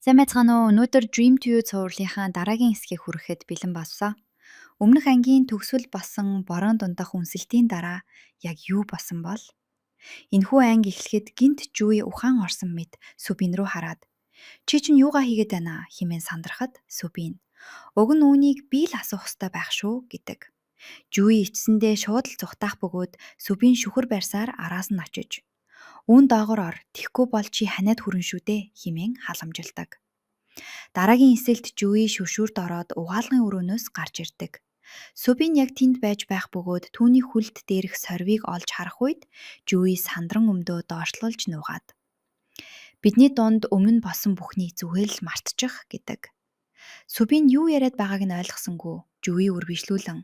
Сайн байцгаана уу? Өнөөдөр Dream to You цувралынхаа дараагийн хэсгийг хүрэхэд бэлэн болсон. Өмнөх ангийн төгсгөл басан борон дундах үнсэлтийн дараа яг юу болсон бол? Энэхүү анги эхлэхэд гинт Жуи ухаан орсон мэт Сүбин рүү хараад "Чи чинь юугаа хийгээд байна?" хэмээн сандрахад Сүбин "Уг нь үүнийг би л асуух ёстой байх шүү" гэдэг. Жуи эцсэндээ шууд л зүхтаах бөгөөд Сүбин шүхэр барьсаар араас нь очиж "Үүн доогоор ор. Тэхгүй бол чи ханиад хүрнэ шүү дээ" хэмээн халамжилдаг. Дараагийн эсэлд Жуи шүршүүрт ороод угаалгын өрөөнөөс гарч ирдэг. Сүбин яг тэнд байж байх бөгөөд түүний хүлд дээрх сорвийг олж харах үед Жуи сандран өмдөө доошлуулж нуугаад "Бидний дунд өмнө нь болсон бүхнийг зүгээр л мартчих" гэдэг. Сүбин юу яриад байгааг нь ойлгосонгүй Жуи үргэлжлүүлэн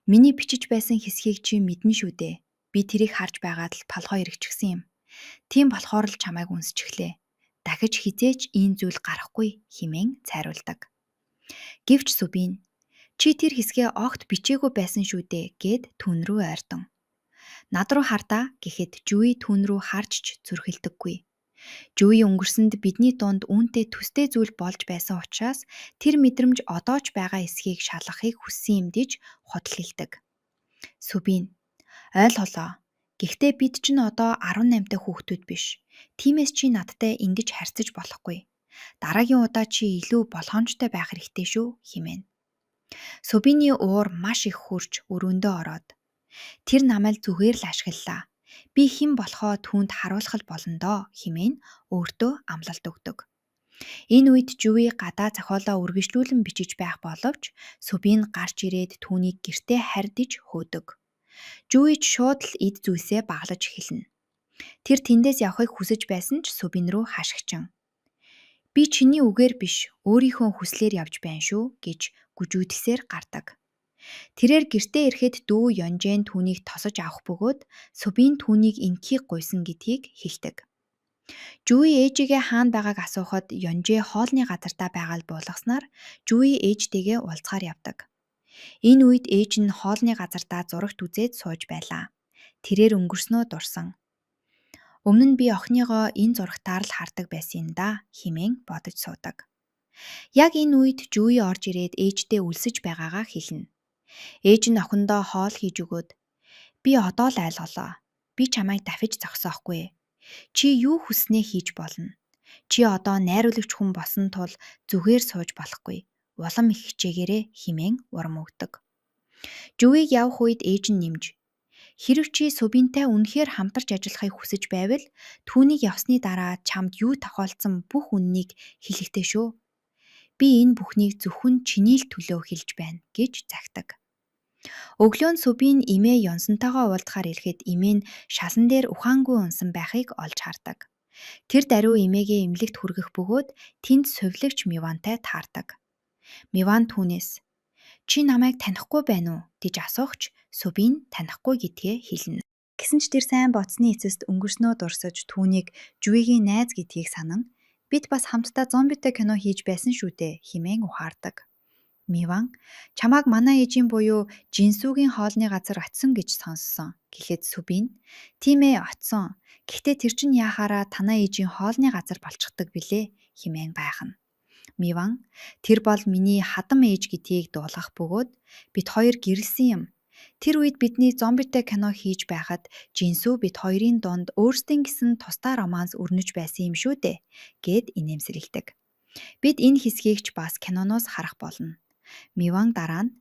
"Миний бичиж байсан хэсгийг чи мэднэ шүү дээ. Би тэрийг харж байгаад л толгой эргэчихсэн юм. Тийм болохоор л чамайг үнсчихлээ. Дахиж хизээч ийм зүйл гарахгүй" хэмээн цайруулдаг. Гэвч Сүбин "Чи тэр хэсгээ огт бичээгүй байсан шүү дээ" гэд түүн рүү ойртон. "Над руу хардаа" гэхэд Жуи түүн рүү харж ч зүрхэлдэггүй. Жуи өнгөрсөнд бидний дунд үүнтэй төстэй зүйл болж байсан учраас тэр мэдрэмж одоо ч байгаа эсхийг шалгахыг хүссэн юм диж худал хэлдэг. Сүбин "Ойл холоо. Гэхдээ бид чинь одоо 18-тай хүүхдүүд биш. Тиймээс чи надтай ингэж харьцаж болохгүй. Дараагийн удаа чи илүү болгоомжтой байх хэрэгтэй шүү" хэмээн. Сүбиний уур маш их хурж өрөөндөө ороод "Тэр намайг зүгээр л ашиглалаа. Би хэн болохоо түүнд харуулах болно доо" хэмээн өөртөө амлалт өгдөг. Энэ үед Жуи гадаа зохиолоо үргэлжлүүлэн бичиж байх боловч Сүбин гарч ирээд түүнийг гэртээ харьдаж хөөдөг. Жуи ч шууд л эд зүйлсээ баглаж эхэлнэ. Тэр тэндээс явахыг хүсэж байсан ч Сүбин рүү хашгичэн "Би чиний үгээр биш, өөрийнхөө хүслээр явж байна шүү" гэж гүжүүдсээр гардаг. Тэрээр гэртээ ирэхэд дүү Ёнжэн түүнийг тосож авах бөгөөд Сүбин түүнийг инхийг гуйсан гэдгийг хэлдэг. Жуи ээжигээ хаана байгааг асуухад Ёнжэ хоолны газартаа байгааг буулгаснаар Жуи ээжтэйгээ уулзахаар явдаг. Энэ үед ээж нь хоолны газартаа зурагт үзээд сууж байлаа. Тэрээр өнгөрснөө дурсан. "Өмнө нь би охиныгоо энэ зурагтаар л хардаг байсан юм да" хэмээн бодож суудаг. Яг энэ үед Жуи орж ирээд ээжтэй өлсөж байгаагаа хэлнэ. Ээж нь охиндоо хоол хийж өгөөд "Би одоо л айлголоо. Би чамайг дахиж зогсоохгүй. Чи юу хүснээ хийж болно. Чи одоо найруулагч хүн болсон тул зүгээр сууж болохгүй. Улам их хичээгээрэй" хэмээн урам өгдөг. Жуиг явах үед ээж нь нэмж "Хэрэв чи Сүбинтэй үнэхээр хамтарч ажиллахыг хүсэж байвал түүнийг явсны дараа чамд юу тохиолдсон бүх үннийг хэлэхтэй шүү. Би энэ бүхнийг зөвхөн чиний л төлөө хэлж байна" гэж захидаг. Өглөө нь Сүбин эмээ Ёнсонтойгоо уулзахаар ирэхэд эмээ нь шалан дээр ухаангүй унсан байхыг олж хардаг. Тэр даруй эмээгээ эмнэлэгт хүргэх бөгөөд тэнд сувилагч Мивантай таардаг. Миван түүнээс "Чи намайг танихгүй байна уу?" гэж асуухч Сүбин танихгүй гэдгээ хэлнэ. Гэсэн ч тэр сайн бодсны эцэст өнгөрснөө дурсаж түүнийг Жуигийн найз гэдгийг санан "Бид бас хамтдаа зомбитой кино хийж байсан шүү дээ" хэмээн ухаардаг. Миван "Чамааг манай ээжийн буюу Жинсүгийн хоолны газар очисон гэж сонссон" гэхэд Сүбин "Тийм ээ, очисон. Гэхдээ тэр чинь яахаараа танаа ээжийн хоолны газар болчихдог билээ" хэмээн гайхна. Миван "Тэр бол миний хадам ээж гэдгийг дуулгах бөгөөд бид хоёр гэрэлсэн юм. Тэр үед бидний зомбитой кино хийж байхад Жинсү бид хоёрын дунд өөрсдийн гэсэн тусдаа романс өрнөж байсан юм шүү дээ" гэд инээмсэглэдэг. Бид энэ хэсгийг ч бас киноноос харах болно. Миван дараа нь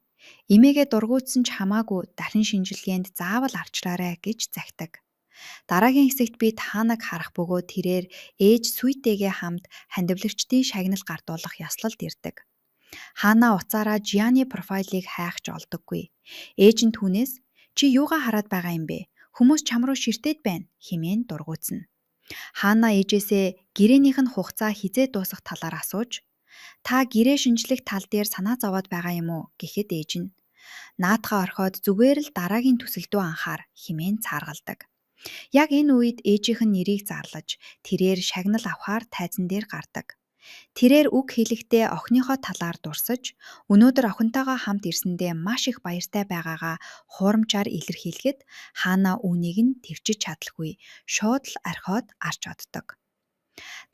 "Эмээгээ дургуутсан ч хамаагүй дахин шинжилгээнд заавал арчлаарай" гэж захидаг. Дараагийн хэсэгт бид Ханаг харах бөгөөд тэрээр ээж Сүйтэйгээ хамт хандивлагчдын шагнал гардуулах ёслолд ирдэг. Хана уцаараа Жианы профайлыг хайх ч олдоггүй. Ээж нь түүнээс "Чи юугаа хараад байгаа юм бэ? Хүмүүс чам руу ширтээд байна" хэмээн дургуутна. Хана ээжээсээ гэрээнийх нь хугацаа хизээ дуусах талаар асууж "Та гэрээ шинжлэх тал дээр санаа зовоод байгаа юм уу?" гэхэд ээж нь "Наадхаа орхиод зүгээр л дараагийн төсөлдөө анхаар" хэмээн цааргалдаг. Яг энэ үед ээжийнх нь нэрийг зарлаж тэрээр шагнал авахаар тайзан дээр гардаг. Тэрээр үг хэлэхдээ охиныхоо талаар дурсаж өнөөдөр охинтойгоо хамт ирсэндээ маш их баяртай байгаагаа хуурамчаар илэрхийлэхэд Хана үүнийг нь тэрчиж чадалгүй шууд л орхиод арч оддог.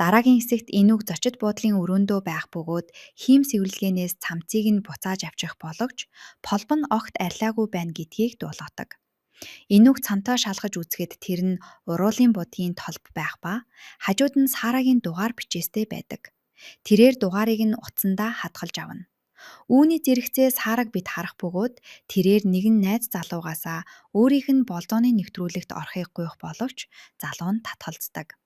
Дараагийн хэсэгт энүүг зочид буудлын өрөөндөө байх бөгөөд хийм сэвэрлэгээнээс цамцыг нь буцааж авчих боловч полб нь огт арилаагүй байна гэдгийг дуулгадаг. Энүүг цамтаа шалгаж үзэхэд тэр нь уруулын будгийн толб байх ба хажууд нь Сарагийн дугаар бичээстэй байдаг. Тэрээр дугаарыг нь утсандаа хадгалж авна. Үүний зэрэгцээ Сараг бид харах бөгөөд тэрээр нэгэн найз залуугаасаа өөрийнх нь болзооны нэвтрүүлэгт орохыг гуйх боловч залуу нь татгалздаг.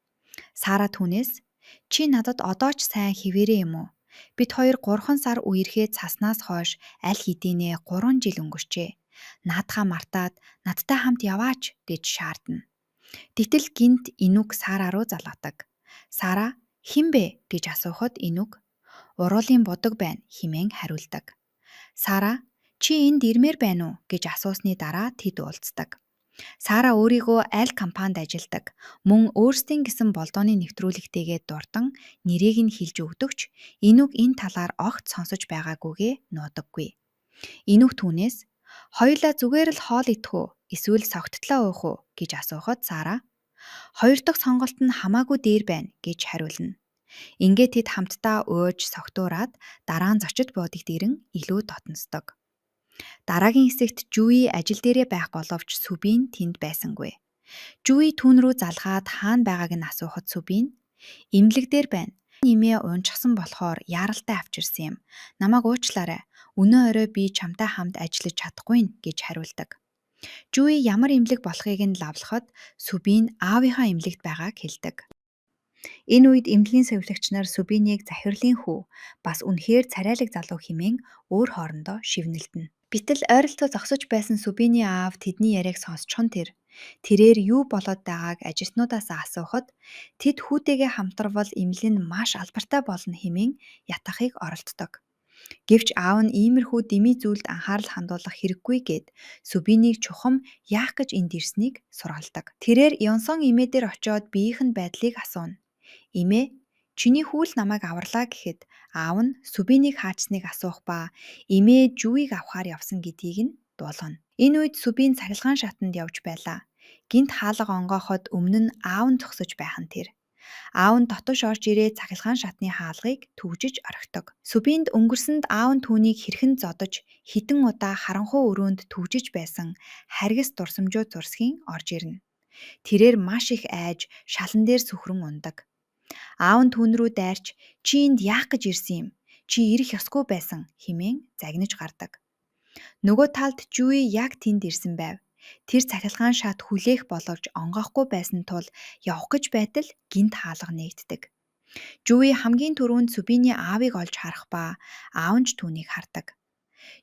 Сара түүнээс "Чи надад одоо ч сайн хിവэрээ юм уу? Бид хоёр 3 сар үерхээ цаснаас хойш аль хэдийнэ 3 жил өнгөрчээ. Наадхаа мартаад надтай хамт яваач" гэж шаардна. Гэтэл гинт энүүг Сара руу залгадаг. Сара "Хэн бэ?" гэж асуухад энүүг "Уруулын будаг байна" хэмээн хариулдаг. Сара "Чи энд ирмээр байна уу?" гэж асуусны дараа тэд уулздаг. Сара өөрийгөө аль компанид ажилладаг, мөн өөрсдийн гэсэн болдооны нэвтрүүлэгтэйгээ дурдан нэрийг нь хэлж өгдөгч энүүг энэ талаар огт сонсож байгаагүйгээ нуудаггүй. Энүүг түүнээс "Хоёулаа зүгээр л хоол идэх үү? Эсвэл согттлоо уух уу?" гэж асуухад Сара "Хоёр дахь сонголт нь хамаагүй дээр байна" гэж хариулна. Ингээд тэд хамтдаа ууж согтуураад дараа нь зочид буудагт ирэн илүү дотносдог. Дараагийн хэсэгт Жуи ажил дээрээ байх боловч Сүбин тэнд байсангүй. Жуи түүн рүү залгаад хаана байгааг нь асуухад Сүбин "Имлэг дээр байна. Нэмээ унчихсан болохоор яаралтай авчирсан юм. Намайг уучлаарай. Өнөө орой би чамтай хамт ажиллаж чадахгүй нь" гэж хариулдаг. Жуи ямар имлэг болохыг нь лавлахад Сүбин аавынхаа имлэгт байгааг хэлдэг. Энэ үед эмнэлгийн сувилагч нар Сүбинийг захирлын хүү, бас үнэхээр царайлаг залуу хэмээн өөр хоорондоо шивнэлдэнэ. Битэл ойролцоо зогсож байсан Сүбиний аав тэдний яриаг сонсчихон тэрээр юу болоод байгааг ажилтнуудаас асуухад тэд хүүтэйгээ хамтарвал эмнэлэг нь маш албартай болно хэмээн ятгахыг оролддог. Гэвч аав нь иймэрхүү дэмий зүйлд анхаарал хандуулах хэрэггүй гэд Сүбинийг чухам яах гэж энд ирснийг сургаалдаг. Тэрээр Ёнсон эмээ дээр очиод биеийнх нь байдлыг асууна. Эмээ "Чиний хүү л намайг аварлаа" гэхэд аав нь Сүбинийг хаачсныг асуух ба эмээ Жуиг авахаар явсан гэдгийг нь дуулгана. Энэ үед Сүбин цахилгаан шатанд явж байлаа. Гинт хаалга онгооход өмнө нь аав нь зогсож байх нь тэр. Аав нь дотож орж ирээд цахилгаан шатны хаалгыг түгжиж орхидог. Сүбинд өнгөрсөнд аав нь түүнийг хэрхэн зодож хідэн удаа харанхуй өрөөнд түгжиж байсан харгас дурсамжууд зурсхийн орж ирнэ. Тэрээр маш их айж шалан дээр сүхрэн ундаг. Аав нь түүн рүү дайрч "Чи энд яах гэж ирсэн юм? Чи ирэх ёсгүй байсан" хэмээн загнаж гардаг. Нөгөө талд Жуи яг тэнд ирсэн байв. Тэр цахилгаан шат хүлээх боловч онгоохгүй байсан тул явах гэж байтал гинт хаалга нээгддэг. Жуи хамгийн түрүүнд Сүбиний аавыг олж харах ба аав нь ч түүнийг хардаг.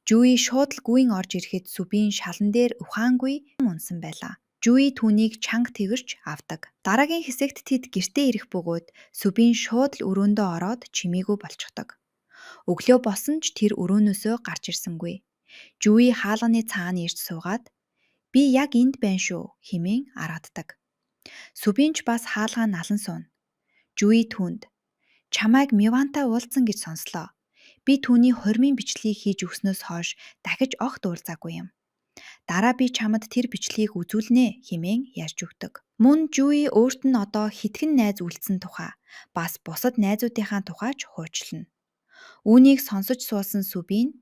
Жуи шууд л гүйн орж ирэхэд Сүбин шалан дээр ухаангүй унсан байлаа. Жуи түүнийг чанга тэгэрч авдаг. Дараагийн хэсэгт тэд гэртээ ирэх бөгөөд Сүбин шууд л өрөөндөө ороод чимээгүй болчихдог. Өглөө босон ч тэр өрөөнөөсөө гарч ирсэнгүй. Жуи хаалганы цаана ирж суугаад "Би яг энд байна шүү" хэмээн арааддаг. Сүбин ч бас хаалгаа налан сууна. Жуи түүнд "Чамайг Мивантай уулзсан гэж сонслоо. Би түүний хормын бичлэгийг хийж өгснөөс хойш дахиж огт уулзаагүй юм. Дараа би чамд тэр бичлэгийг үзүүлнэ" хэмээн ярьж өгдөг. Мөн Жуи өөрт нь одоо хитгэн найз үлдсэн тухай бас бусад найзуудынхаа тухайч хуучлана. Үүнийг сонсож суусан Сүбин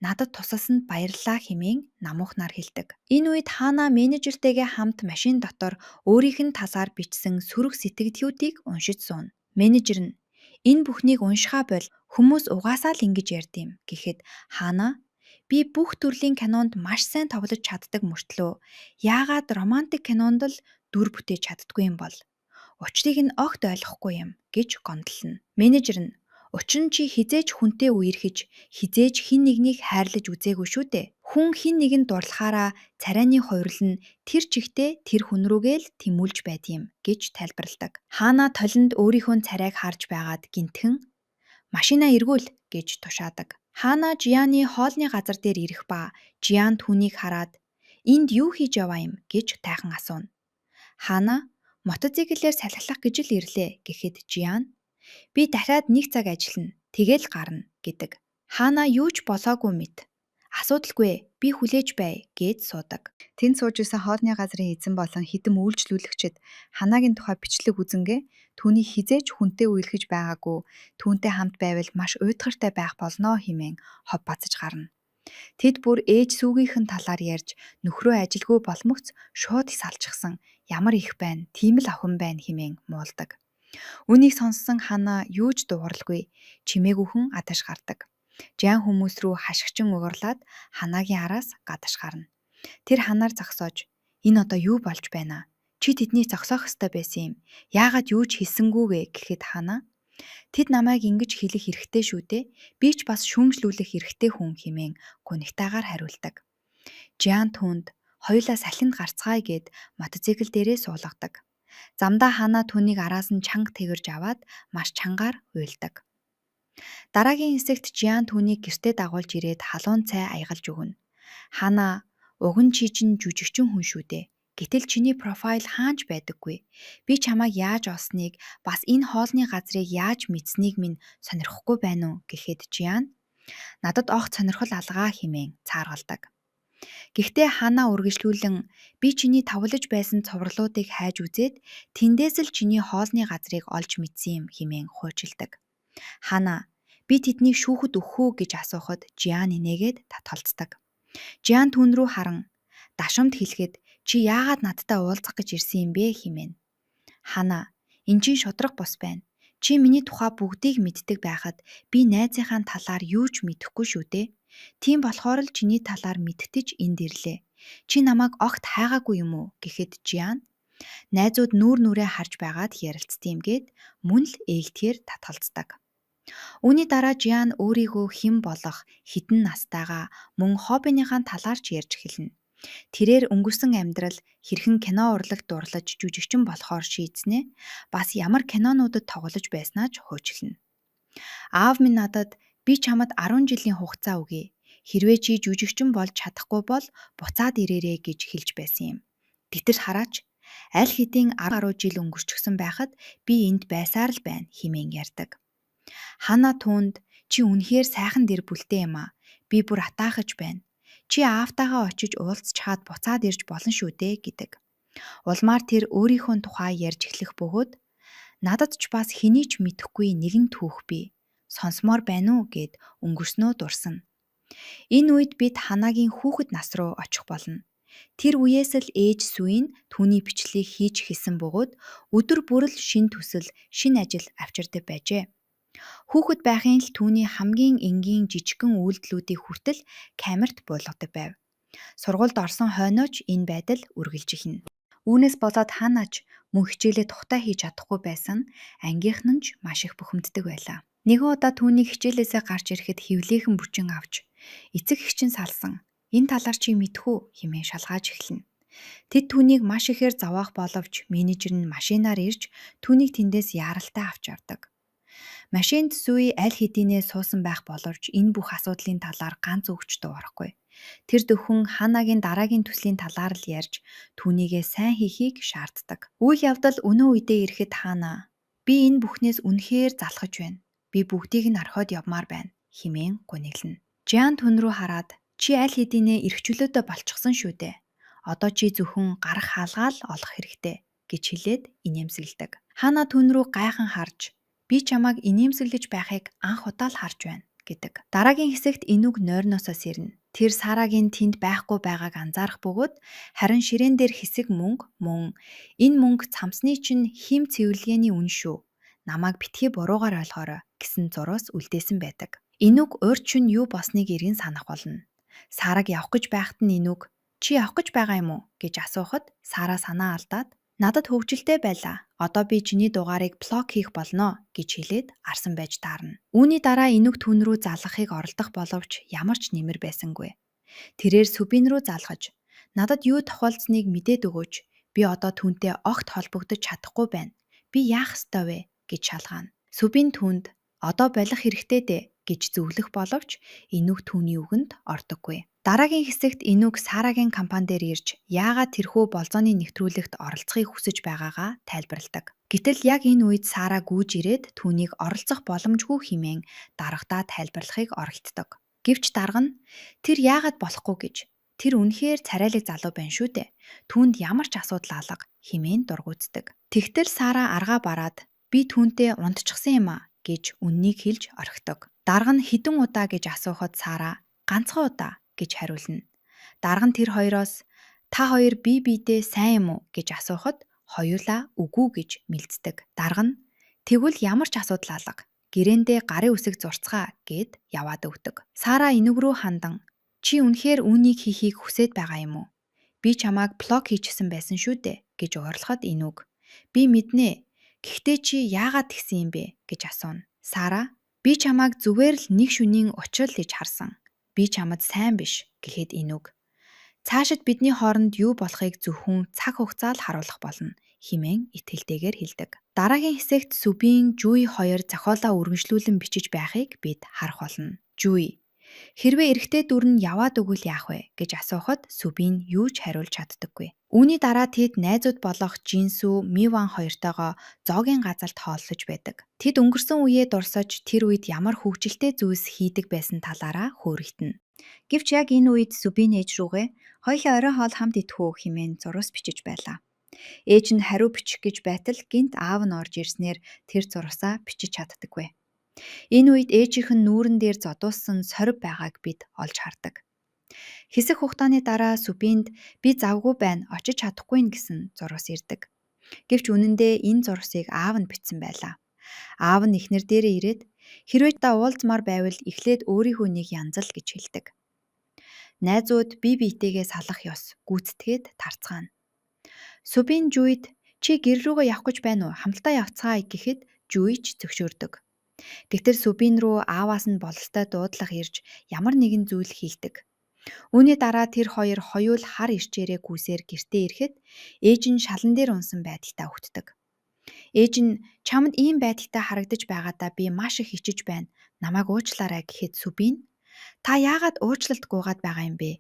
"Надад тусалсанд баярлалаа" хэмээн намуухнаар хэлдэг. Энэ үед Хана менежертэйгээ хамт машин дотор өөрийнх нь талаар бичсэн сөрөг сэтгэгдхүүдийг уншиж сууна. Менежер нь "Энэ бүхнийг уншихаа боль, хүмүүс угаасаа л ингэж ярьд юм" гэхэд Хана "Би бүх төрлийн кинонд маш сайн тоглож чаддаг мөртлөө яагаад романтик кинонд л дүр бүтээж чаддгүй юм бол? Учрыг нь огт ойлгохгүй юм" гэж гомдлоно. Менежер нь "Учир нь чи хизээж хүнтэй үерхэж, хизээж хэн нэгнийг хайрлаж үзээгүй шүү дээ. Хүн хэн нэгэнд дурлахаараа царайны хувирал нь тэр чигтээ тэр хүн рүүгээ л тэмүүлж байд юм" гэж тайлбарладаг. Хана толинд өөрийнхөө царайг харж байгаад гинтхэн "Машинаа эргүүл" гэж тушаадаг. Хана Жианы хоолны газар дээр ирэх ба Жиан түүнийг хараад "Энд юу хийж яваа юм" гэж тайхан асууна. Хана "Мотоциклээр салхилах гэж л ирлээ" гэхэд Жиан "Би дахиад 1 цаг ажиллана, тэгэл гарна" гэдэг. Хана юу ч болоогүй мэт "Асуудалгүй, би хүлээж бай" гэж суудаг. Тэнд сууж исэн хоолны газрын эзэн болон хэдэн үйлчлүүлэгчид Ханагийн тухай бичлэг үзэнгээ түүний хизээж хүнтэй үерхэж байгаагүй, түүнтэй хамт байвал маш уйтгартай байх болно хэмээн хов бацаж гарна. Тэд бүр ээж сүүгийнхэн талаар ярьж нөхрөө ажилгүй болмогц шууд салчихсан. Ямар их байна, тийм л охин байна хэмээн муулдаг. Үнийг сонссон Хана юу ч дууралгүй, чимээгүйхэн адаш гардаг. Жан хүмүүс рүү хашгичин угарлаад Ханагийн араас гадаш гарна. Тэр Ханаар зогсоож "Энэ одоо юу болж байна? Чи тэднийг зогсоох ёстой байсан юм. Яагаад юу ч хэлсэнгүүгээ" гэхэд Хана "Тэд намайг ингэж хэлэх эрхтэй шүү дээ. Би ч бас шүүмжлүүлэх эрхтэй хүн" хэмээн гунигтайгаар хариулдаг. Жиан түүнд "Хоёулаа салхинд гарцгаая" гэд мотоцикл дээрээ суулгадаг. Замдаа Хана түүнийг араас нь чанга тэгэрж аваад маш чангаар уйлдаг. Дараагийн хэсэгт Жиан түүнийг гэртээ дагуулж ирээд халуун цай аягалж өгнө. Хана "Уг нь чи чинь жүжигчин хүн шүү дээ. Гэтэл чиний профайл хаанч байдаггүй. Би чамайг яаж олсныг, бас энэ хоолны газрыг яаж мэдсэнийг минь сонирхгүй байна уу" гэхэд Жиан "Надад огт сонирхол алгаа" хэмээн цааргалдаг. Гэхдээ Хана үргэлжлүүлэн "Би чиний тавлаж байсан цувралуудыг хайж үзээд тэндээс л чиний хоолны газрыг олж мэдсэн юм" хэмээн хуучилдаг. Хана "Би тэднийг шүүхэд өгөх үү" гэж асуухад Жиан инээгээд татгалздаг. Жиан түүн рүү харан дашамд хэлэхэд "Чи яагаад надтай уулзах гэж ирсэн юм бэ" хэмээнэ. Хана "Энэ чинь шудраг бус байна. Чи миний тухай бүгдийг мэддэг байхад би найзынхаа талаар юу ч мэдэхгүй шүү дээ. Тийм болохоор л чиний талаар мэдтэж энд ирлээ. Чи намайг огт хайгаагүй юм уу" гэхэд Жиан найзууд нүүр нүрээ харж байгаад ярилцдığım гээд мөн л ээлтгээр татгалздаг. Үүний дараа Жиан өөрийгөө хэн болох, хэдэн настайгаа мөн хоббиныхаа талаар ч ярьж эхэлнэ. Тэрээр өнгөрсөн амьдрал хэрхэн кино урлагт дурлаж жүжигчин болохоор шийдснээ, бас ямар кинонуудад тоглож байснаа ч хуучлана. "Аав минь надад 'Би чамд 10 жилийн хугацаа өгье. Хэрвээ чи жүжигчин болж чадахгүй бол буцаад ирээрэй' гэж хэлж байсан юм. Гэтэл хараач, аль хэдийн 10 гаруй жил өнгөрчихсөн байхад би энд байсаар л байна" хэмээн ярьдаг. Хана түүнд "Чи үнэхээр сайхан дэр бүлтэй юм аа. Би бүр атаахаж байна. Чи аавтайгаа очиж уулзчаад буцаад ирж болно шүү дээ" гэдэг. Улмаар тэр өөрийнхөө тухай ярьж эхлэх бөгөөд "Надад ч бас хэний ч мэдэхгүй нэгэн түүх бий. Сонсомоор байна уу" гэд өнгөрснөө дурсана. Энэ үед бид Ханагийн хүүхэд нас руу очих болно. Тэр үеэс л ээж Сүйн түүний бичлэгийг хийж эхэлсэн бөгөөд өдөр бүр л шин төсөл, шин ажил авчирдаг байжээ. Хүүхэд байхын л түүний хамгийн энгийн жижигхэн үйлдэлүүдийг хүртэл камерт буулгадаг байв. Сургуульд орсон хойноо ч энэ байдал үргэлж ихнэ. Үүнээс болоод Ханач мөн хичээлээ тухтай хийж чадахгүй байсан ангийнхан нь ч маш их бухимддаг байлаа. Нэгэн удаа түүнийг хичээлээсээ гарч ирэхэд хевлээхэн бүчин авч "Эцэг эгч нь салсан. Энэ талаар чи мэдэх үү" хэмээн шалгааж эхэлнэ. Тэд түүнийг маш ихээр зовоох боловч менежер нь машинаар ирж түүнийг тэндээс яаралтай авч явдаг. Машинд Сүй аль хэдийнэ суусан байх боловч энэ бүх асуудлын талаар ганц үг ч дуугарахгүй. Тэр зөвхөн Ханагийн дараагийн төслийн талаар л ярьж түүнийгээ сайн хийхийг шаарддаг. Үйл явдал өнөө үедээ ирэхэд Хана "Би энэ бүхнээс үнэхээр залхаж байна. Би бүгдийг нь орхиод явмаар байна" хэмээн гуниглана. Жиан түн рүү хараад "Чи аль хэдийнэ эрхчлөөдөө болчихсон шүү дээ. Одоо чи зөвхөн гарах хаалгаа л олох хэрэгтэй" гэж хэлээд инээмсэглэдэг. Хана түн рүү гайхан харж "Би чамайг инээмсэглэж байхыг анх удаа л харж байна" гэдэг. Дараагийн хэсэгт Энүг нойрноосоо сэрнэ. Тэр Сарагийн тэнд байхгүй байгааг анзаарах бөгөөд харин ширээн дээр хэсэг мөнгө мөн "Энэ мөнгө цамцны чинь хим цэвэрлэгээний үн шүү. Намайг битгий буруугаар ойлгоорой" гэсэн зурвас үлдээсэн байдаг. Энүг урьд шөнө юу болсныг эргэн санах болно. Сараг явах гэж байхад нь Энүг "Чи явах гэж байгаа юм уу" гэж асуухад Сара санаа алдаад "Надад хөвгөлтэй байлаа. Одоо би чиний дугаарыг блок хийх болно" гэж хэлээд арсан байж таарна. Үүний дараа Энүг түн рүү залгахыг оролдох боловч ямар ч нэмэр байсангүй. Тэрээр Сүбин рүү залгаж "Надад юу тохиолдсныг мэдээд өгөөч. Би одоо түүнтэй огт холбогдож чадахгүй байна. Би яах ёстой вэ" гэж шалгаана. Сүбин түүнд "Одоо болох хэрэгтэй дээ" гэж зөвлөх боловч Энүг түүний үгэнд ордоггүй. Дараагийн хэсэгт Энүг Сарагийн компани дээр ирж яагаад тэрхүү болзооны нэвтрүүлэгт оролцохыг хүсэж байгаагаа тайлбарладаг. Гэтэл яг энэ үед Сара гүйж ирээд түүнийг оролцох боломжгүй хэмээн дарагтаа тайлбарлахыг оролддог. Гэвч дарга нь тэр яагаад болохгүй гэж тэр үнэхээр царайлаг залуу байна шүү дээ. Түүнд ямар ч асуудал алга хэмээн дургуутдаг. Тэгтэл Сара аргаа бараад би түүнтэй унтчихсан юм а гэж үннийг хэлж орхидог. Дарга нь хэдэн удаа гэж асуухад Сара ганцхан удаа гэж хариулна. Дарга нь тэр хоёроос та хоёр бие биедээ сайн юм уу гэж асуухад хоёулаа үгүй гэж мэлддэг. Дарга нь тэгвэл ямар ч асуудал алга гэрээндээ гарын үсэг зурцгаа гэд яваад өгдөг. Сара энэг рүү хандан чи үнэхээр үүнийг хийхийг хүсэж байгаа юм уу? Би чамайг блок хийчихсэн байсан шүү дээ гэж уурлахад энүүг би мэднэ. Гэхдээ чи яагаад тэгсэн юм бэ гэж асууна. Сара би чамайг зүгээр л нэг шөнийн учрал гэж харсан. Би чамд сайн биш гэхэд энүүг цаашид бидний хооронд юу болохыг зөвхөн цаг хугацаа л харуулах болно хэмээн итгэлтэйгээр хэлдэг. Дараагийн хэсэгт Сүбийн Жүй хоёр зохиолоо үргэлжлүүлэн бичиж байхыг бид харах болно. Жүй хэрвээ эрэгтэй дүр нь яваад өгвөл яах вэ гэж асуухад Сүбийн юу ч хариулж чаддаггүй. Үүний дараа тэд найзууд болох Жинсү, Миван хоёртойгоо зоогийн газарт хооллож байдаг. Тэд өнгөрсөн үеэ дурсаж тэр үед ямар хөвгөлтэй зүйлс хийдэг байсан талаараа хөөрөгдөнө. Гэвч яг энэ үед Сүбийн ээж рүүгээ хоёулаа орой хоол хамт идэхүү хэмээн зурвас бичиж байлаа. Ээж нь хариу бичих гэж байтал гинт аав нь орж ирснээр тэр зурвасаа бичиж чаддаггүй. Энэ үед ээжийнх нь нүүрэн дээр зодуулсан сорив байгааг бид олж хардаг. Хэсэг хугацааны дараа Сүбинд би завгүй байна, очиж чадахгүй гэсэн зурвас ирдэг. Гэвч үнэндээ энэ зурвасыг аав нь бичсэн байлаа. Аав нь эхнэр дээрээ ирээд хэрвээ та уулзмаар байвал эхлээд өөрийнхөө нэг янзал гэж хэлдэг. Найзууд бие биетэйгээ салах ёс гүйцэтгээд тарцгаана. Сүбийн Жүйд чи гэр рүүгээ явах гэж байна уу? Хамтдаа явцгаая гэхэд Жүй ч зөвшөөрдөг. Тэгтэл Сүбийн рүү ааваас нь бололтой дуудлага ирж ямар нэгэн зүйл хийдэг. Үүний дараа тэр хоёр хоёул хар ирчээрээ гүйсээр гэртээ ирэхэд ээж нь шалан дээр унсан байдагтаа өгтдөг. Ээж нь чамд ийм байдагтаа харагдаж байгаадаа би маш их ичиж байна. Намайг уучлаарай гэхэд Сүбийн та яагаад уучлалт гуйгаад байгаа юм бэ?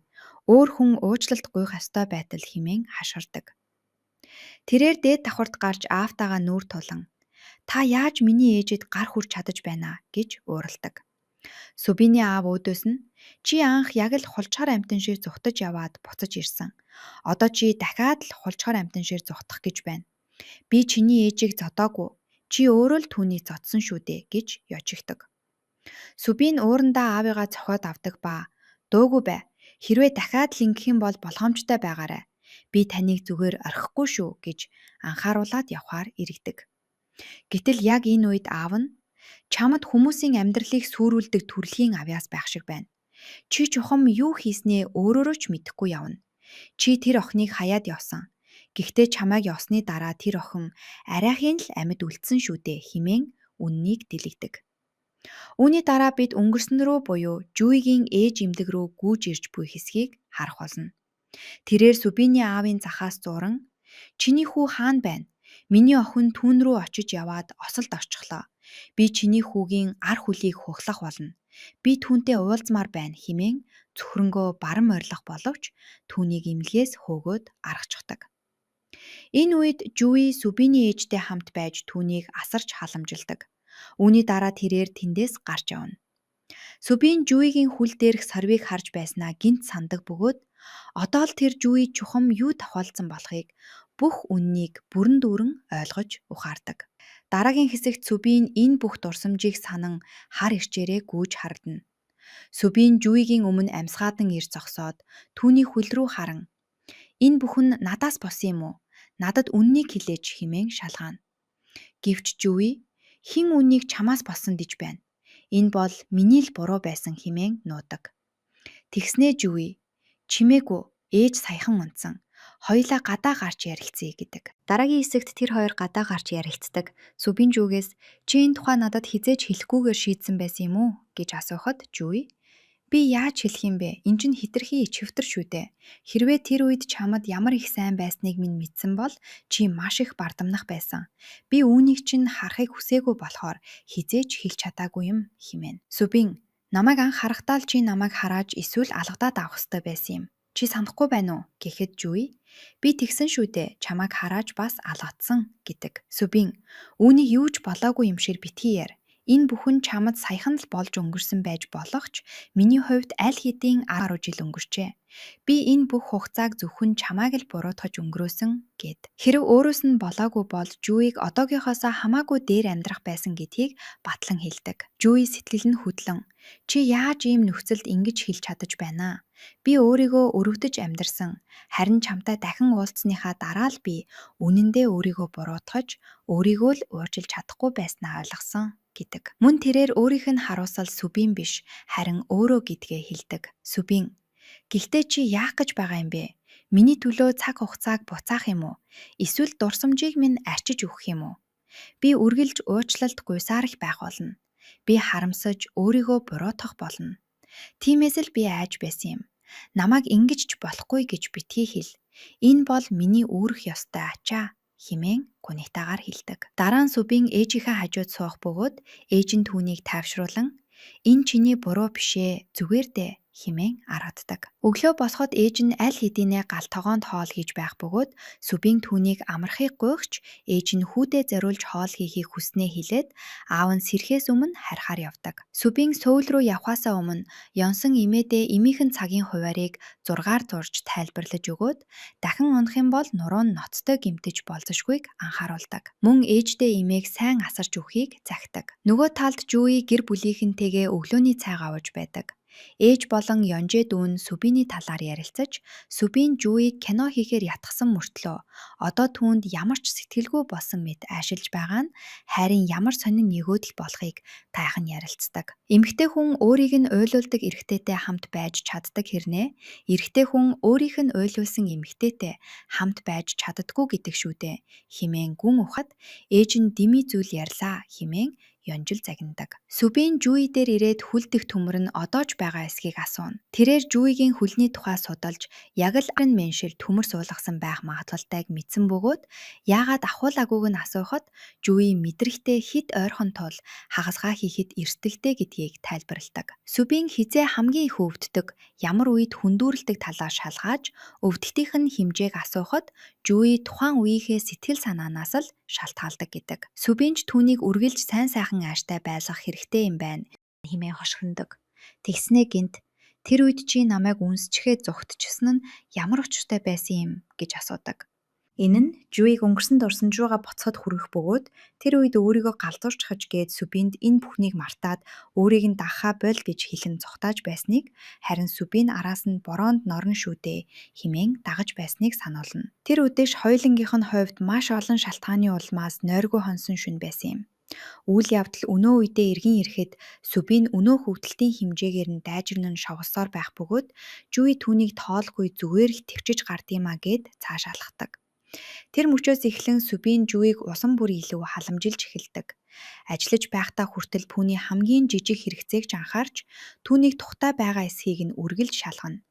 Өөр хүн уучлалт гуйх ёстой байтал хэмээн хашгирдаг. Тэрээр дээд давхарт гарч аавтайгаа нүүр тулан та яаж миний ээжэд гар хүрч чадаж байна гэж уурладаг. Сүбиний аав өөдөөс нь чи анх яг л хулчгаар амтан шиг зүхтаж яваад буцаж ирсэн. Одоо чи дахиад л хулчгаар амтан шиг зүхтах гэж байна. Би чиний ээжийг зодоогүй. Чи өөрөө л түүнийг зодсон шүү дээ гэж ёжигдог. Сүбийн уурандаа аавыгаа цохиод авдаг ба дөөгүй бай. Хэрвээ дахиад л ингэх юм бол болгоомжтой байгаарай. Би таныг зүгээр орхихгүй шүү гэж анхааруулад явхаар иргэдэг. Гэтэл яг энэ үед аав нь чамд хүмүүсийн амьдралыг сүрүүлдэг төрөлхийн авьяас байх шиг байна. Чи чухам юу хийснээ өөрөөрөө ч мэдэхгүй явна. Чи тэр охиныг хаяад явсан. Гэхдээ чамайг явсны дараа тэр охин арайхийн л амьд үлдсэн шүү дээ хэмээн үннийг дэлгдэг. Үүний дараа бид өнгөрсөн рүү буюу Жүйгийн ээж эмдэг рүү гүйж ирж буй хэсгийг харах болно. Тэрээр Сүбиний аавын захаас зуран чиний хүү хаана байна? Миний охин түүн рүү очиж яваад осолд орчихлоо. Би чиний хүүгийн ар хөлийг хуглах болно. Би түүнтэй уулзмаар байна хэмээн цөхрөнгөө баран морилох боловч түүнийг имлгээс хөөгөөд аргачихдаг. Энэ үед Жүй Сүбиний ээжтэй хамт байж түүнийг асарч халамжилдаг. Үүний дараа тэрээр тэндээс гарч явна. Сүбийн Жүйгийн хүл дээрх сорвийг харж байснаа гинт сандаг бөгөөд одоо л тэр Жүй чухам юу тохиолдсон болохыг бүх үннийг бүрэн дүүрэн ойлгож ухаардаг. Дараагийн хэсэгт Сүбийн энэ бүх дурсамжийг санан хар ирчээрээ гүйж хардна. Сүбийн Жүйгийн өмнө амьсгаадан ирж зогсоод түүний хөл рүү харан энэ бүхэн надаас болсон юм уу? Надад үннийг хэлээч хэмээн шалгаана. Гэвч Жүй хэн үннийг чамаас болсон гэж байна? Энэ бол миний л буруу байсан хэмээн нуудаг. Тэгснээ Жүй чимээгүй ээж саяхан унтсан. Хоёлаа гадаа гарч ярилцъя гэдэг. Дараагийн хэсэгт тэр хоёр гадаа гарч ярилцдаг. Сүбийн Жүйгээс чи энэ тухай надад хизээж хэлэхгүйгээр шийдсэн байсан юм уу гэж асуухад Жүй би яаж хэлэх юм бэ? Энд чинь хитрхи ичвтер шүү дээ. Хэрвээ тэр үед чамд ямар их сайн байсныг минь мэдсэн бол чи маш их бардамнах байсан. Би үүнийг чинь харахыг хүсээгүй болохоор хизээж хэлж чадаагүй юм хэмээн. Сүбийн намайг анх харахтаа л чи намайг харааж эсвэл алгадаад авах ёстой байсан юм. Чи санахгүй байна уу гэхэд Жүй би тэгсэн шүү дээ. Чамайг харааж бас алгадсан гэдэг. Сүбийн үүнийг юу ч болоогүй юм шиг битгий яар. Энэ бүхэн чамд саяхан л болж өнгөрсөн байж болох ч миний хувьд аль хэдийн 10 жил өнгөрчээ. Би энэ бүх хугацааг зөвхөн чамайг л буруутгаж өнгөрөөсөн гэд. Хэрэв өөрөөс нь болоогүй бол Жүйг одоогийнхоосоо хамаагүй дээр амьдрах байсан гэдгийг батлан хэлдэг. Жүй сэтгэл нь хөдлөн чи яаж ийм нөхцөлд ингэж хэлж чадаж байна аа? Би өөрийгөө өрөвдөж амьдарсан. Харин чамтай дахин уулзсныхаа дараа л би үнэндээ өөрийгөө буруутгаж, өөрийгөө л ууржилж чадахгүй байснаа ойлгосон гэдэг. Мөн тэрээр өөрийнх нь харуусал Сүбин биш, харин өөрөө гэдгээ хэлдэг. Сүбин, гэхдээ чи яах гэж байгаа юм бэ? Миний төлөө цаг хугацааг буцаах юм уу? Эсвэл дурсамжийг минь арчиж өгөх юм уу? Би үргэлж уучлалт гуйсаар их байх болно. Би харамсаж өөрийгөө буруутгах болно. Тиймээс л би айж байсан юм. Намайг ингэж ч болохгүй гэж битгий хэл. Энэ бол миний үүрэх ёстой ачаа хэмээн гунигтаагаар хэлдэг. Дараа нь Сүбин ээжийнхээ хажууд суух бөгөөд ээж нь түүнийг тайвшруулан энэ чиний буруу бишээ зүгээр дээ хэмээн араддаг. Өглөө босоход ээж нь аль хэдийнэ гал тогоонд хоол хийж байх бөгөөд Сүбин түүнийг амархыг гуйгч ээж нь хүүдээ зориулж хоол хийхийг хүснээ хэлээд аав нь сэрхээс өмнө харихаар явдаг. Сүбин сөүл рүү явхаасаа өмнө Ёнсон эмээдээ эмийнхэн цагийн хуваарийг 6-аар зурж тайлбарлаж өгөөд дахин унах юм бол нуруу нь ноцтой гэмтэж болзошгүйг анхааруулдаг. Мөн ээждээ эмээг сайн асарч өгөхийг захидаг. Нөгөө талд Жүй гэр бүлийнхэнтэйгээ өглөөний цайг аваж байдаг. Ээж болон Ёнжээ дүүн Сүбиний талаар ярилцаж, Сүбин Жүйг кино хийхээр ятгсан мөртлөө одоо түүнд ямар ч сэтгэлгүй болсон мэт айшилж байгаа нь хайрын ямар сонин нэгөөдөл болохыг тайхан ярилцдаг. Эмэгтэй хүн өөрийг нь уйлуулдаг эрэгтэйтэй хамт байж чаддаг хэрнээ эрэгтэй хүн өөрийнх нь уйлуулсан эмэгтэйтэй хамт байж чаддаггүй гэдэг шүү дээ хэмээн гүн ухад ээж нь дими зүйл ярьлаа хэмээн Ёнжил загнадаг. Сүбин Жүй дээр ирээд хүлдэх төмөр нь одоо ч байгаа эсхийг асууна. Тэрээр Жүйгийн хөлний тухай судалж яг л арын меншил төмөр суулгасан байх магадлалтайг мэдсэн бөгөөд яагаад ахуулаагүйг нь асуухад Жүй мэдрэхтэй хит ойрхон тул хагасгаа хийхэд эрсдэлтэй гэдгийг тайлбарладаг. Сүбин хизээ хамгийн их өвддөг, ямар үед хүндүүрэлдэг талаар шалгааж өвдөлтийнх нь хэмжээг асуухад Жүй тухайн үеийнхээ сэтгэл санаанаас л шалтгаалдаг гэдэг. Сүбинч түүнийг үргэлж сайн сайхан ааштай байлгах хэрэгтэй юм байна хэмээн хошигддог. Тэгснээ гинт тэр үед чи намайг үнсчихэд зүгтчихсэн нь ямар учиртай байсан юм гэж асуудаг. Энэ нь Жүйг өнгөрсөн дурсамж руугаа буцахад хүргэх бөгөөд тэр үед өөрийгөө галзуурчхаж гээд Сүбинд энэ бүхнийг мартаад өөрийг нь дагахаа боль гэж хэлэн зугтааж байсныг харин Сүбин араас нь бороонд норно шүү дээ хэмээн дагаж байсныг сануулна. Тэр үдэш хоёулангийнх нь хувьд маш олон шалтгааны улмаас нойргүй хонсон шөнө байсан юм. Үйл явдал өнөө үедээ эргэн ирэхэд Сүбин өнөө хөвгөлтийн хэмжээгээр нь дайжирн нь шовгосоор байх бөгөөд Жүй түүнийг тоолгүй зүгээр их төвчж гардыймаа гэд цааш алхдаг. Тэр мөчөөс эхлэн Сүбин Жүйг улам бүр илүү халамжилж эхэлдэг. Ажиллаж байхдаа хүртэл түүний хамгийн жижиг хэрэгцээг ч анхаарч түүнийг тухтай байгаа эсхийг нь үргэлж шалгана.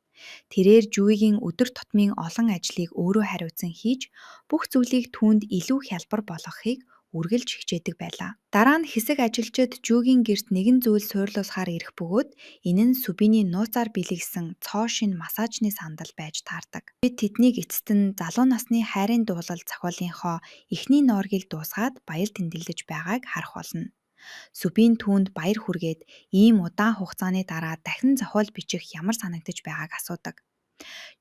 Тэрээр Жүйгийн өдөр тутмын олон ажлыг өөрөө хариуцсан хийж бүх зүйлийг түүнд илүү хялбар болгохыг үргэлж хичээдэг байлаа. Дараа нь хэсэг ажилчид Жүйгийн гэрт нэгэн зүйл суйрлуулахаар ирэх бөгөөд энэ нь Сүбиний нууцаар бэлэгсэн цоо шин массажны сандал байж таардаг. Бид тэднийг эцэст нь залуу насны хайрын дуулал зохиолынхоо эхний нооргийг дуусгаад баяр тэмдэглэж байгааг харах болно. Сүбин түүнд баяр хүргээд ийм удаан хугацааны дараа дахин зохиол бичих ямар санагдаж байгааг асуудаг.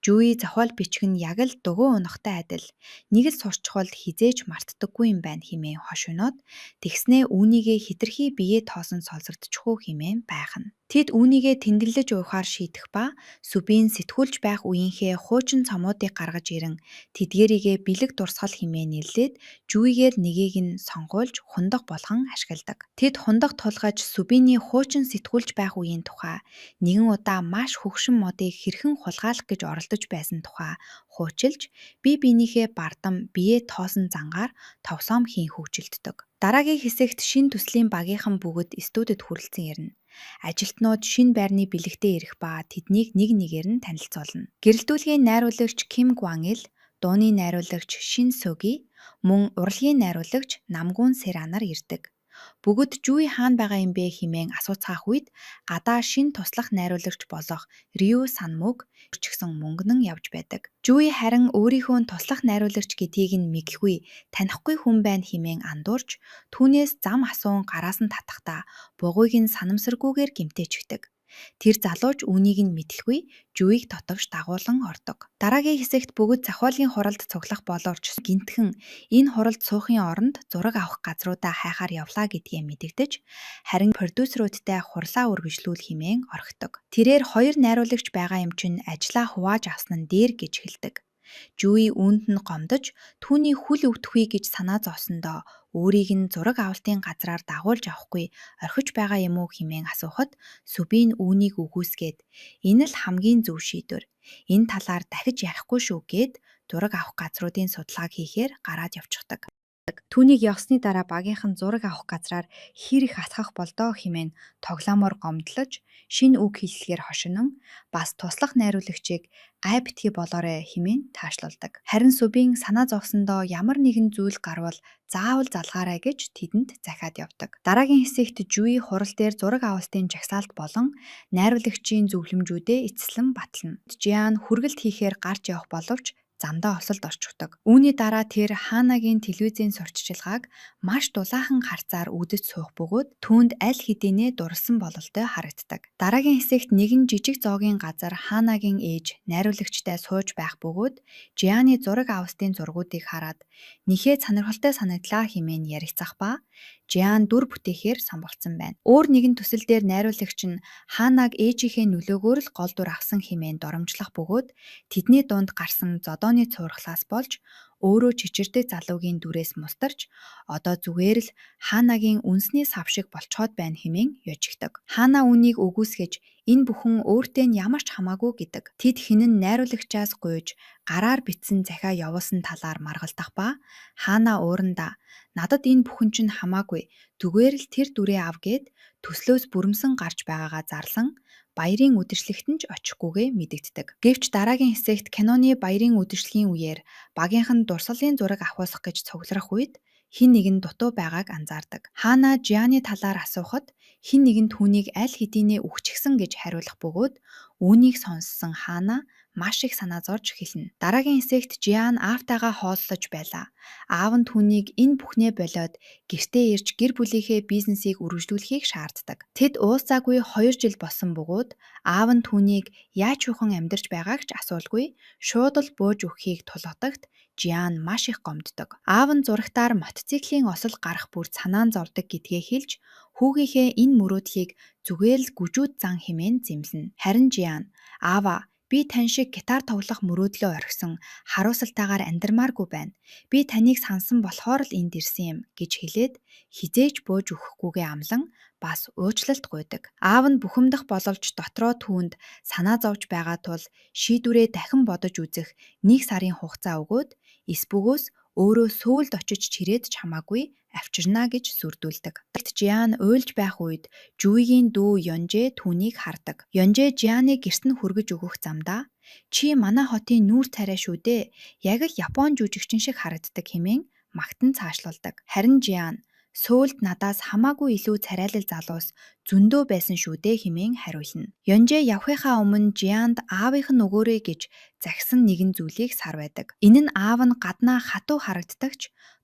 Жүй зохиол бичих нь яг л дугуй унахтай адил нэг л сурчхол хизээж мартдаггүй юм байна хэмээн хошигноод тэгснээ үүнийгээ хитрхи биеэ тоосон солирдчихгүй хэмээн байхна. Тэд үүнийгээ тэндэглэж уухаар шийдэх ба Сүбин сэтгүүлж байх үеийнхээ хуучин цомоодыг гаргаж ирэн тэдгээрийгээ бэлэг дурсгал хэмээн нэрлээд Жүйгээр нэгийг нь сонгуульж хундаг болгон ашигладаг. Тэд хундаг тулгаж Сүбиний хуучин сэтгүүлж байх үеийн тухай нэгэн удаа маш хөгшин модыг хэрхэн хулгайлах гэж оролдож байсан тухай хуучилж бие биенийхээ бардам биеэ тоосон зангаар товсоом хийн хөгжилддөг. Дараагийн хэсэгт шин төслийн багийнхан бүгд студид хүрэлцэн ирнэ. Ажилтнууд шин байрны бэлэгтээ ирэх ба тэднийг нэг нэгээр нь танилцуулна. Гэрэлтүүлгийн найруулагч Ким Гван Ил, дууны найруулагч Шин Соги, мөн урлагийн найруулагч Намгүн Сэранаар ирдэг. Бүгд Жуи хаана байгаа юм бэ хэмээн асууцгаах үед гадаа шин туслах найруулагч болох Рю Санмуг ч гэсэн мөнгөн явж байдаг. Жуи харин өөрийнхөө туслах найруулагч гэдгийг нь мэдэхгүй, танихгүй хүн байна хэмээн андуурч түүнээс зам асуун гараас нь татахдаа бугуйг нь санамсаргүйгээр гэмтээчгдэг. Тэр залууч үүнийг нь мэдэлгүй Жуиг тотогш дагуулan ордог. Дараагийн хэсэгт бүгд зохиолын хуралд цуглах боловч гинтхэн энэ хуралд суухын оронд зураг авах газруудаа хайхаар явлаа гэдгээ мэдэгдэж харин продюсеруудтай хурлаа үргэлжлүүл хэмээн орхидог. Тэрээр хоёр найруулагч байгаа юм чинь ажлаа хувааж авсан нь дээр гэж хэлдэг. Жуи үүнд нь гомдож түүний хүл өвдөхүй гэж санаа зовсондоо өөрийг нь зураг авалтын газраар дагуулж авахгүй орхиж байгаа юм уу хэмээн асуухад Сүбин үүнийг үгүйсгээд энэ л хамгийн зөв шийдвэр. Энэ талаар дахиж ярихгүй шүү гэд зураг авах газруудын судалгааг хийхээр гараад явчихдаг. Түүнийг явсны дараа багийнхан зураг авах газраар хэр их атгах болдоо хэмээн тоглоомоор гомдлож шинэ үг хэллэгээр хошинон бас туслах найруулагчийг гай битгий болоорой хэмээн таашладаг. Харин Сүбин санаа зовсондоо ямар нэгэн зүйл гарвал заавал залгаарай гэж тэдэнд захиад явдаг. Дараагийн хэсэгт Жуи хурал дээр зураг авалтын жагсаалт болон найруулагчийн зөвлөмжүүдээ эцэслэн батлана. Жиан хүргэлт хийхээр гарч явах боловч замдаа осолд орчихдог. Үүний дараа тэр Ханагийн телевизийн сурталчилгааг маш дулаахан харцаар үзэж суух бөгөөд түүнд аль хэдийнэ дурлсан бололтой харагддаг. Дараагийн хэсэгт нэгэн жижиг зоогийн газар Ханагийн ээж найруулагчтай сууж байх бөгөөд Жианы зураг авалтын зургуудыг хараад нэхээ сонирхолтой санагдлаа хэмээн ярилцах ба Жиан дүр бүтээхээр самбалцсан байна. Өөр нэгэн төсөл дээр найруулагч нь Ханаг ээжийнхээ нөлөөгөөр л гол дүр авсан хэмээн доромжлох бөгөөд тэдний дунд гарсан зодооны цуурхлаас болж өөрөө чичирдэг залуугийн дүрээс мустарч одоо зүгээр л Ханагийн үнсний сав шиг болцоод байна хэмээн ёжигдаг. Хана үнийг үгүйсгэж энэ бүхэн өөртөө нь ямар ч хамаагүй гэдэг. Тэд хинэн найруулагчаас гуйж гараар битсэн захиа явуулсан талаар маргалдах ба Хана уурандаа надад энэ бүхэн чинь хамаагүй зүгээр л тэр дүрээ ав гэд төслөөс бүрэмсэн гарч байгаагаа зарлан баярын үдэшлэгтэн ч очихгүйгээ мэдэгддэг. Гэвч дараагийн хэсэгт киноны баярын үдэшлэгийн үеэр багийнхан дурсгалын зураг авахсах гэж цугларах үед хин нэгэн дутуу байгааг анзаардаг. Хана Жианы талаар асуухад хин нэгэн түүнийг аль хэдийнэ үхчихсэн гэж хариулах бөгөөд үүнийг сонссон Хана маш их санаа зовж хэлнэ. Дараагийн хэсэгт Жиан аавтайгаа хооллож байлаа. Аав нь түүнийг энэ бүхнээ болоод гэртээ ирж гэр бүлийнхээ бизнесийг үргэлжлүүлэхийг шаарддаг. Тэд уулзаагүй 2 жил болсон бөгөөд аав нь түүнийг яаж чухан амьдарч байгааг ч асуулгүй шууд л бууж өгөхийг тулгадагт Жиан маш их гомддог. Аав нь зурагтаар мотоциклийн осол гарах бүр санаан зовдөг гэдгээ хэлж хүүгийнхээ энэ мөрөөдлийг зүгээр л гүжүүд зан хэмээн зэмлэнэ. Харин Жиан аава би тань шиг гитар тоглох мөрөөдлөө орхисон харуулсалтайгаар амьдрмааргүй байна. Би таныг сансан болохоор л энд ирсэн юм гэж хэлээд хизээж бууж өгөхгүйгээ амлан бас уучлалт гуйдаг. Аав нь бухимдах боловч дотроо түүнд санаа зовж байгаа тул шийдвэрээ дахин бодож үзэх 1 сарын хугацаа өгөөд эсбүгөөс өөрөө сөүлд очиж чирээд ч хамаагүй авчирна гэж сүрдүүлдэг. Жиан уйлж байх үед Жуигийн дүү Ёнжэ түүнийг хардаг. Ёнжэ Жианыг гэрт нь хүргэж өгөх замдаа чи манай хотын нүүр царай шүү дээ. Яг л Япон жүжигчин шиг харагддаг хэмээн магтан цаашлуулдаг. Харин Жиан сөүлд надаас хамаагүй илүү царайлал залуус зөндөө байсан шүү дээ хэмээн хариулна. Ёнжэ явхынхаа өмнө Жианд аавынх нь өгөөрэй гэж загсан нэгэн зүйлийг сар байдаг. Энэ нь аав нь гаднаа хатуу харагддагч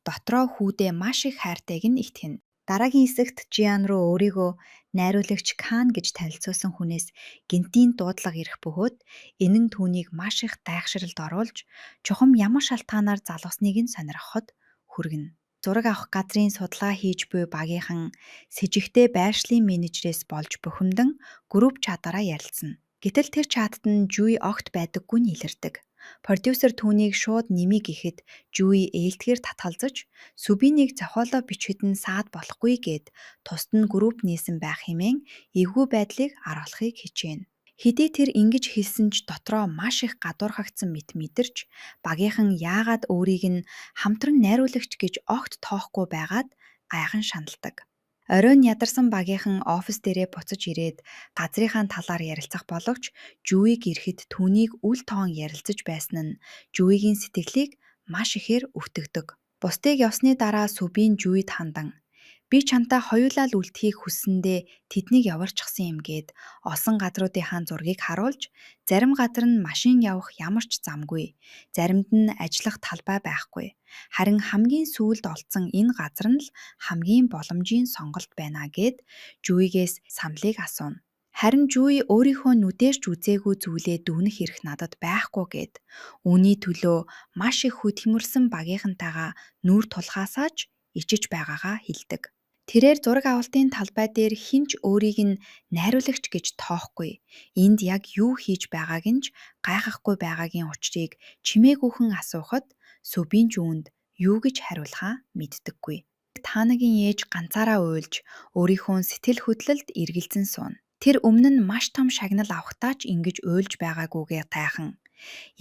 дотроо хүүдээ маш их хайртайг нь итгэнэ. Дараагийн хэсэгт Жиан руу өөрийгөө найруулагч Кан гэж танилцуулсан хүнээс гинтийн дуудлага ирэх бөгөөд энэ нь түүнийг маш их гайхшралд оруулж чухам ямар шалтгаанаар залгасныг нь сонирхоход хүргэнэ. Зураг авах газрын судалгаа хийж буй багийнхан с ижигтэй байршлын менежерээс болж бухимдан групп чатаараа ярилцсан. Гэтэл тэр чатад нь Жуи огт байдаггүй нь илэрдэг. Продюсер түүнийг шууд нэмий гэхэд Жуи ээлтгээр татгалзаж Сүбинийг зохиолоо бичихэд нь саад болохгүй гэд тусад нь групп нээсэн байх хэмээн эвгүй байдлыг харуулахыг хичээнэ. Хэдий тэр ингэж хэлсэн ч дотроо маш их гадуурхагдсан мэдэрч багийнхан яагаад өөрийг нь хамтран найруулагч гэж огт тоохгүй байгаад гайхан шаналдаг. Оройн ядарсан багийнхан офис дээрээ буцаж ирээд газрынхаа талаар ярилцах боловч Жуиг ирэхэд түүнийг үл тоон ярилцаж байсан нь Жуигийн сэтгэлийг маш ихээр өвтгдөг. Бусдыг явсны дараа Сүбин Жуид хандан Би чамтай хоёулаа л үлдэхийг хүссэндээ тэднийг яварчихсан юм гээд олон газруудынхаа зургийг харуулж, зарим газар нь машин явах ямар ч замгүй, заримд нь ажиллах талбай байхгүй. Харин хамгийн сүүлд олдсон энэ газар нь л хамгийн боломжийн сонголт байна гэд Жүйгээс самлыг асууна. Харин Жүй өөрийнхөө нүдээрч үзээгүй зүйлээ дүгнэх эрх надад байхгүй гэд үүний төлөө маш их хөдөлмөрлсөн багийнхантайгаа нүүр тулгаасаа ч ичиж байгаагаа хэлдэг. Тэрээр зураг авалтын талбай дээр хинч өөрийг нь найруулагч гэж тоохгүй. Энд яг юу хийж байгааг нь ч гайхахгүй байгаагийн учрыг чимээгүйхэн асуухад Сүбин Жүүнд юу гэж хариулахаа мэддэггүй. Таанагийн ээж ганцаараа уйлж өөрийнхөө сэтгэл хөдлөлд эргэлзэн сууна. Тэр өмнө нь маш том шагнал авахтаа ч ингэж уйлж байгаагүйгээ тайхан.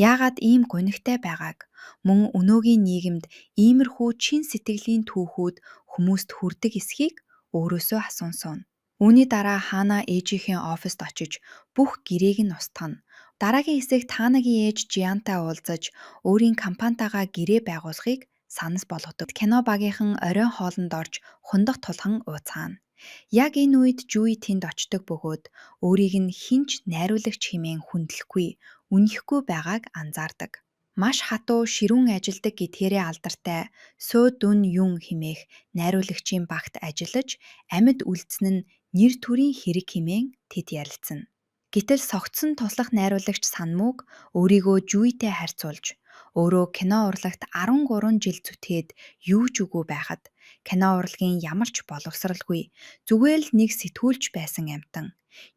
Яагаад ийм гонигтай байгааг мөн өнөөгийн нийгэмд иймэрхүү чин сэтгэлийн түүхүүд хүмүүст хүрдэг эсхийг өөрөөсөө асуунсан. Үүний дараа Хана ээжийнхээ оффист очиж бүх гэрээг нь устгана. Дараагийн хэсэг Танагийн ээж Жиантай уулзаж өөрийн компанитайгаа гэрээ байгуулахыг санал болгодог. Кино багийнхан оройн хоолнд орж хундах тулхан ууцаана. Яг энэ үед Жүй тэнд очдог бөгөөд өөрийг нь хинч найруулагч хэмээн хүндлэхгүй, үнэхгүй байгааг анзаардаг. Маш хатуу ширүүн ажилдаг гэдгээрээ алдартай Сө Дүн Юн хэмээх найруулагчийн багт ажиллаж амьд үлдсэн нь нэр төрийн хэрэг хэмээн тэд ярилцсан. Гэтэл согтсон туслах найруулагч Санмуг өөрийгөө Жүйтэй харьцуулж өөрөө кино урлагт 13 жил зүтгээд юу ч үгүй байхад кино урлагийн ямар ч боловсралгүй зүгээр л нэг сэтгүүлч байсан амтан.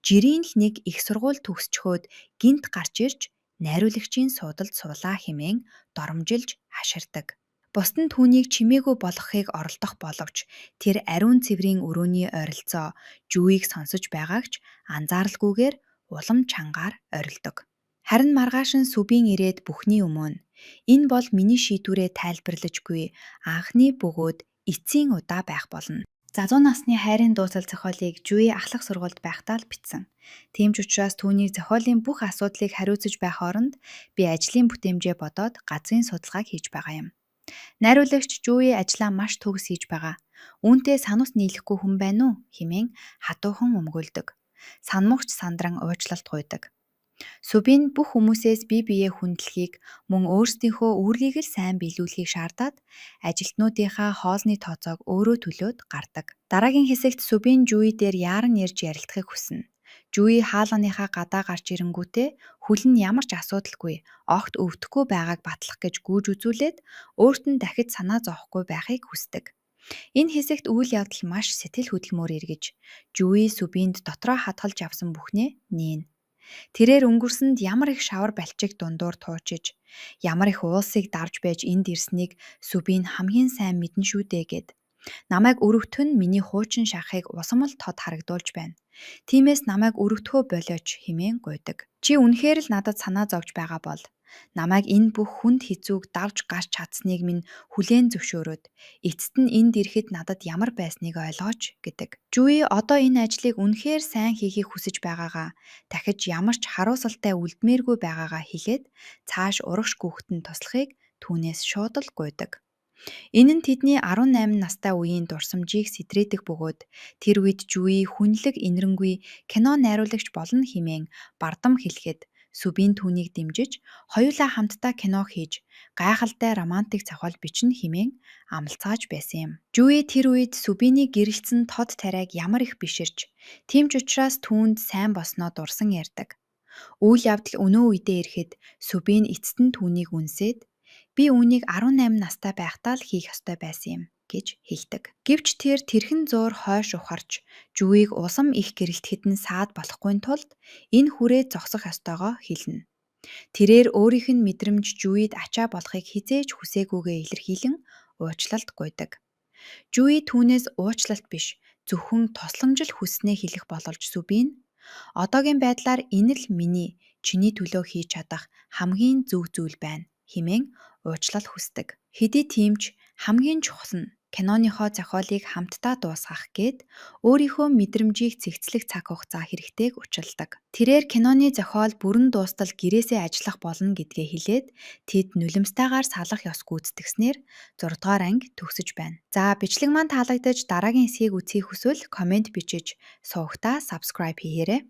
Жирийн л нэг их сургууль төгсчхөөд гинт гарч ирж найруулагчийн суудалд суулаа хэмээн доромжилж хаширдаг. Бусд нь түүнийг чимээгүй болгохыг оролдох боловч тэр ариун цэврийн өрөөний ойролцоо Жүйг сонсож байгааг ч анзааралгүйгээр улам чангаар орилдог. Харин маргааш нь Сүбин ирээд бүхний өмнө энэ бол миний шийдвэрээ тайлбарлажгүй анхны бөгөөд эцсийн удаа байх болно. Залуу насны хайрын дуусал зохиолыг Жүй ахлах сургуульд байхдаа л бичсэн. Тийм ч учраас түүний зохиолын бүх асуудлыг хариуцаж байх оронд би ажлын бүтээмжээ бодоод газрын судалгааг хийж байгаа юм. Найруулагч Жүй ажлаа маш төгс хийж байгаа. Үүнтэй санус нийлэхгүй хүн байна уу хэмээн хатуухан өмгөөлдөг. Санмуугч сандран уучлалт гуйдаг. Сүбин бүх хүмүүсээс бие биеэ хүндлэхийг мөн өөрсдийнхөө үүргийг л сайн биелүүлэхийг шаардаад ажилтнуудынхаа хоолны тооцоог өөрөө төлөөд гардаг. Дараагийн хэсэгт Сүбин Жүй дээр яаран ярьж ярилцахыг хүснэ. Жүй хаалганыхаа гадаа гарч ирэнгүүтээ хүл нь ямар ч асуудалгүй огт өвдөхгүй байгааг батлах гэж гүйж үзүүлээд өөрт нь дахид санаа зовхгүй байхыг хүсдэг. Энэ хэсэгт үйл явдал маш сэтгэл хөдлөмөр эргэж Жүй Сүбинд дотроо хадгалж авсан бүхнээ нээн. Тэрээр өнгөрсөнд ямар их шавар балчиг дундуур туучиж, ямар их уулсыг давж байж энд ирснийг Сүбин хамгийн сайн мэднэ шүү дээ гэд. Намайг өрөвтгөн миний хуучин шахахыг усам л тод харагдуулж байна. Тиймээс намайг өрөвтгөө болооч хэмээн гуйдаг. Чи үнэхээр л надад санаа зовж байгаа бол намайг энэ бүх хүнд хэцүүг давж гарч чадсныг минь хүлээн зөвшөөрөөд эцэст нь энд ирэхэд надад ямар байсныг ойлгооч гэдэг. Жүй одоо энэ ажлыг үнэхээр сайн хийхийг хүсэж байгаагаа дахиж ямар ч харуулсалтай үлдмээргүй байгаагаа хэлээд цааш урагш гүөхтэн туслахыг түүнээс шууд л гуйдаг. Энэ нь тэдний 18 настай үеийн дурсамжийг сэтрээдэх бөгөөд тэр үед Жүй хүнлэг инэрэнгүй кино найруулагч болно хэмээн бардам хэлэхэд Сүбин түүнийг дэмжиж хоёулаа хамтдаа кино хийж гайхалтай романтик зохиол бичнэ хэмээн амлацгааж байсан юм. Жүй тэр үед Сүбиний гэрэлцэн тод тариаг ямар их биширч, тийм ч учраас түүнд сайн босноо дурсан ярьдаг. Үйл явдал өнөө үедээ ирэхэд Сүбин эцэст нь түүнийг үнсээд би үүнийг 18 настай байхдаа л хийх ёстой байсан юм гэж хэлдэг. Гэвч тэр тэрхэн зуур хойш ухарч Жүйг улам их гэрэлтэхэд нь саад болохгүй тулд энэ хүрээ зогсох ёстойгоо хэлнэ. Тэрээр өөрийнх нь мэдрэмж Жүйд ачаа болохыг хизээж хүсээгүйгээ илэрхийлэн уучлалт гуйдаг. Жүй түүнээс уучлалт биш, зөвхөн тусламжил хүснээ хэлэх бололж Сүбин одоогийн байдлаар энэ л миний чиний төлөө хийж чадах хамгийн зөв зүйл байна хэмээн уучлал хүсдэг. Хэдий тийм ч Хамгийн чухал нь киноныхоо зохиолыг хамтдаа дуусгах гээд өөрийнхөө мэдрэмжийг цэгцлэх цаг хугацаа хэрэгтэйг училдаг. Тэрээр киноны зохиол бүрэн дуустал гэрээсээ ажиллах болно гэдгээ хэлээд тэд нулимстайгаар салах ёс гүйцэтгснээр 6 дугаар анги төгсөж байна. За бичлэг маань таалагдаж дараагийн хэсгийг үзхийг хүсвэл комент бичиж сувагтаа subscribe хийгээрэй.